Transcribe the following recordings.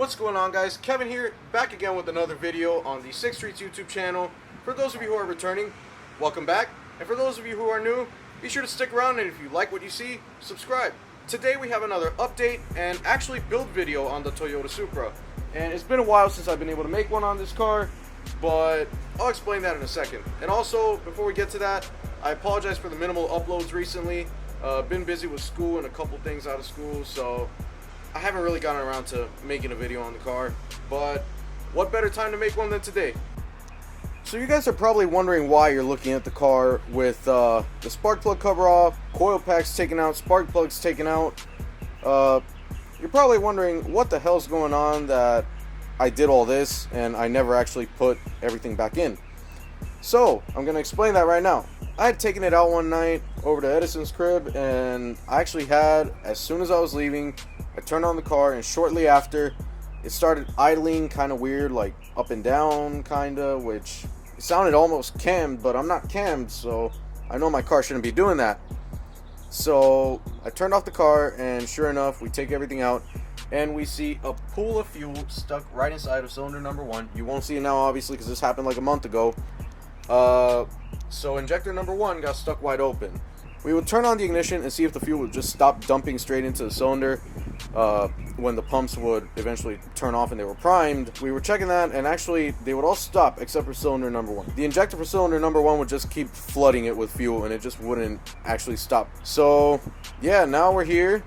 What's going on, guys? Kevin here, back again with another video on the 6th Streets YouTube channel. For those of you who are returning, welcome back. And for those of you who are new, be sure to stick around, and if you like what you see, subscribe. Today we have another update and actually build video on the Toyota Supra. And it's been a while since I've been able to make one on this car, but I'll explain that in a second. And also, before we get to that, I apologize for the minimal uploads recently. Been busy with school and a couple things out of school, so I haven't really gotten around to making a video on the car, but what better time to make one than today? So you guys are probably wondering why you're looking at the car with the spark plug cover off, coil packs taken out, spark plugs taken out. You're probably wondering what the hell's going on that I did all this and I never actually put everything back in. So I'm going to explain that right now. I had taken it out one night over to Edison's crib, and I actually had, as soon as I was leaving, I turned on the car, and shortly after, it started idling kind of weird, like up and down kind of, which it sounded almost cammed, but I'm not cammed, so I know my car shouldn't be doing that. So I turned off the car, and sure enough, we take everything out, and we see a pool of fuel stuck right inside of cylinder number 1. You won't see it now, obviously, because this happened like a month ago. So injector number 1 got stuck wide open. We would turn on the ignition and see if the fuel would just stop dumping straight into the cylinder when the pumps would eventually turn off and they were primed. We were checking that, and actually they would all stop except for cylinder number 1. The injector for cylinder number 1 would just keep flooding it with fuel, and it just wouldn't actually stop. So yeah, now we're here,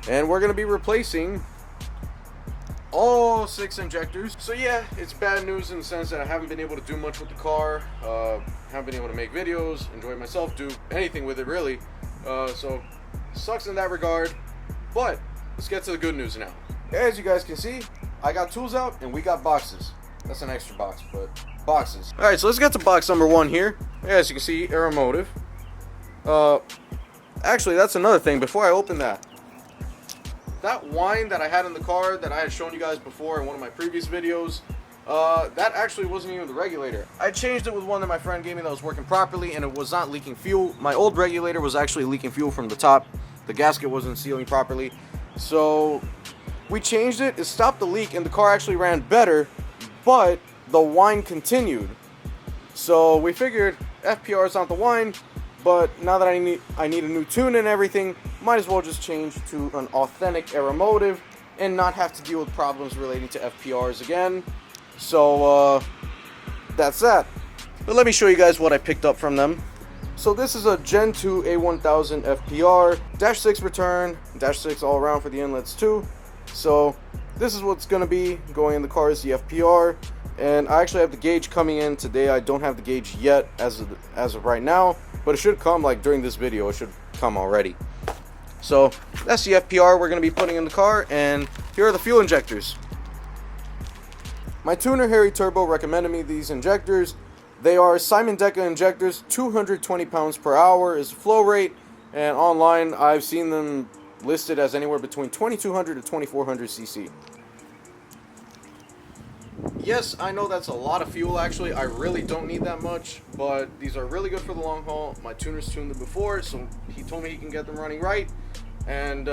and we're gonna be replacing all 6 injectors. So yeah, it's bad news in the sense that I haven't been able to do much with the car, haven't been able to make videos, enjoy myself, do anything with it really. So sucks in that regard, but let's get to the good news now. As you guys can see, I got tools out and we got boxes. That's an extra box, but boxes. Alright, so let's get to box number 1 here. As you can see, Aeromotive. Actually, that's another thing before I open that. That wine that I had in the car that I had shown you guys before in one of my previous videos, that actually wasn't even the regulator. I changed it with one that my friend gave me that was working properly, and it was not leaking fuel. My old regulator was actually leaking fuel from the top. The gasket wasn't sealing properly. So we changed it, it stopped the leak, and the car actually ran better, but the wine continued. So we figured FPR is not the wine, but now that I need a new tune and everything, might as well just change to an authentic Aeromotive and not have to deal with problems relating to FPRs again. So that's that. But let me show you guys what I picked up from them. So this is a Gen 2 A1000 FPR, dash 6 return, dash 6 all around for the inlets too. So this is what's going to be going in the car, is the FPR. And I actually have the gauge coming in today. I don't have the gauge yet as of right now, but it should come like during this video. It should come already. So that's the FPR we're going to be putting in the car, and here are the fuel injectors. My tuner Harry Turbo recommended me these injectors. They are Simon Deca injectors. 220 pounds per hour is the flow rate, and online I've seen them listed as anywhere between 2200 to 2400 cc. Yes, I know that's a lot of fuel actually. I really don't need that much, but these are really good for the long haul. My tuner's tuned them before, so he told me he can get them running right, and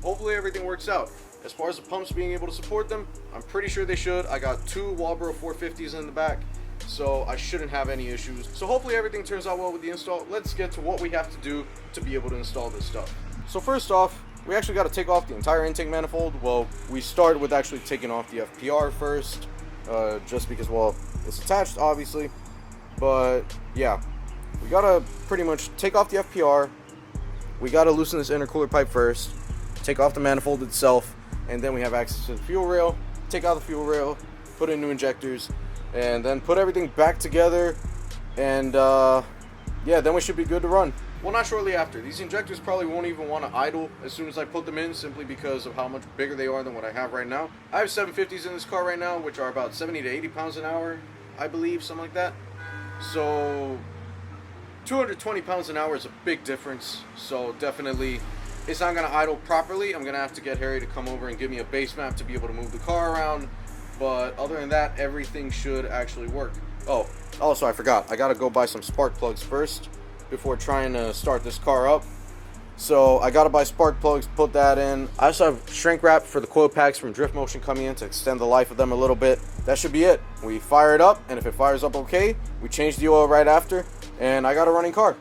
hopefully everything works out. As far as the pumps being able to support them, I'm pretty sure they should. I got 2 Walbro 450s in the back, so I shouldn't have any issues. So hopefully everything turns out well with the install. Let's get to what we have to do to be able to install this stuff. So first off, we actually got to take off the entire intake manifold. Well, we start with actually taking off the FPR first, just because, well, it's attached obviously. But yeah, we gotta pretty much take off the FPR. We gotta loosen this intercooler pipe first, take off the manifold itself, and then we have access to the fuel rail. Take out the fuel rail, put in new injectors, and then put everything back together, and yeah, then we should be good to run. Well, not shortly after. These injectors probably won't even want to idle as soon as I put them in, simply because of how much bigger they are than what I have right now. I have 750s in this car right now, which are about 70 to 80 pounds an hour, I believe, something like that. So 220 pounds an hour is a big difference. So definitely it's not going to idle properly. I'm going to have to get Harry to come over and give me a base map to be able to move the car around. But other than that, everything should actually work. Oh, also I forgot. I got to go buy some spark plugs first before trying to start this car up. So I gotta buy spark plugs, put that in. I also have shrink wrap for the coil packs from Drift Motion coming in to extend the life of them a little bit. That should be it. We fire it up, and if it fires up okay, we change the oil right after, and I got a running car.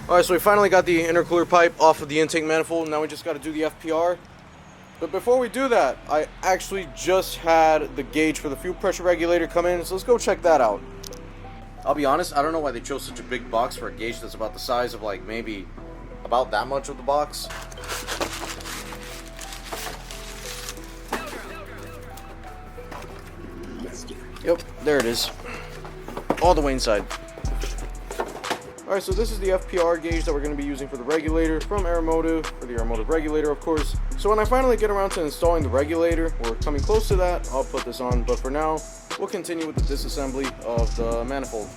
Alright, so we finally got the intercooler pipe off of the intake manifold. Now we just got to do the FPR. But before we do that, I actually just had the gauge for the fuel pressure regulator come in, so let's go check that out. I'll be honest, I don't know why they chose such a big box for a gauge that's about the size of like maybe about that much of the box. Yep, there it is. All the way inside. Alright, so this is the FPR gauge that we're going to be using for the regulator from Aeromotive, for the Aeromotive regulator, of course. So when I finally get around to installing the regulator, we're coming close to that, I'll put this on. But for now, we'll continue with the disassembly of the manifold.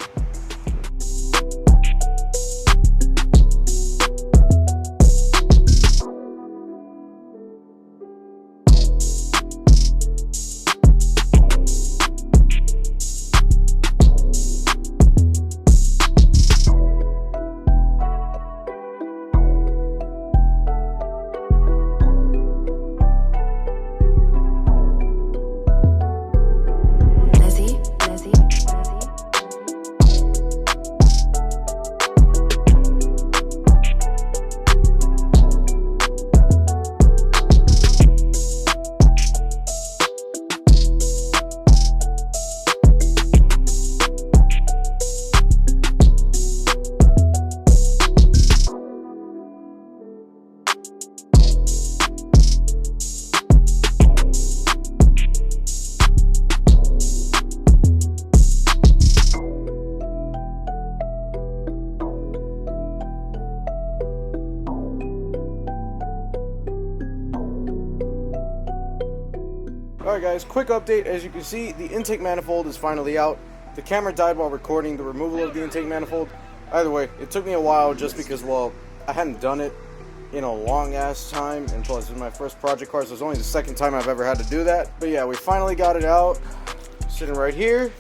Alright guys, quick update. As you can see, the intake manifold is finally out. The camera died while recording the removal of the intake manifold. Either way, it took me a while just because, well, I hadn't done it in a long ass time, and plus it's my first project car, so it's only the second time I've ever had to do that. But yeah, we finally got it out, sitting right here.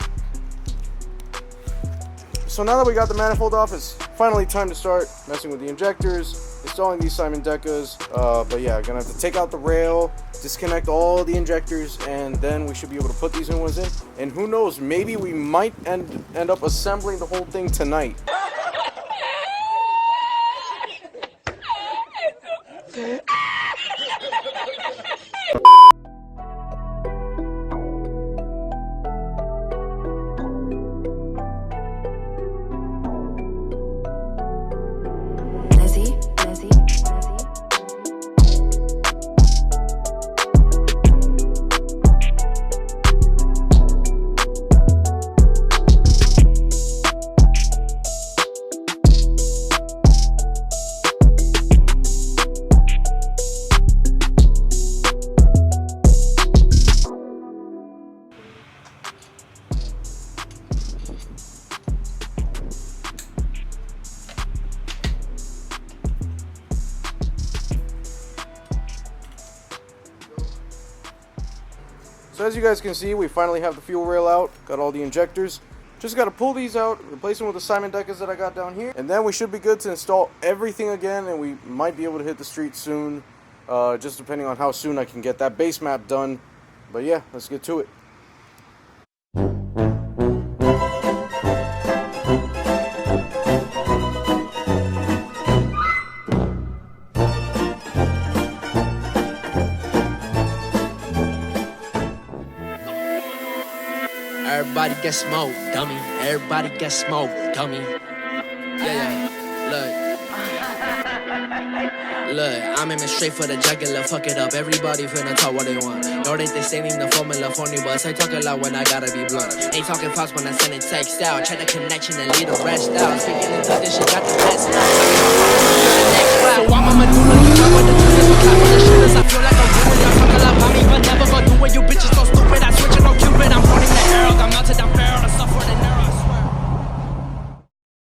So now that we got the manifold off, it's finally time to start messing with the injectors, installing these Simon Decas. But yeah, gonna have to take out the rail, disconnect all the injectors, and then we should be able to put these new ones in. And who knows, maybe we might end up assembling the whole thing tonight. So as you guys can see, we finally have the fuel rail out, got all the injectors. Just got to pull these out, replace them with the Simon Decas that I got down here, and then we should be good to install everything again, and we might be able to hit the street soon, just depending on how soon I can get that base map done. But yeah, let's get to it. Everybody get smoked, dummy. Everybody get smoked, dummy. Yeah, look, I'm aiming straight for the jugular, fuck it up. Everybody finna talk what they want. Know that they stating the formula for me, but I talk a lot when I gotta be blunt. Ain't talking fast when I send it text out. Check the connection and lead the rest out. Speaking into this shit, got the best.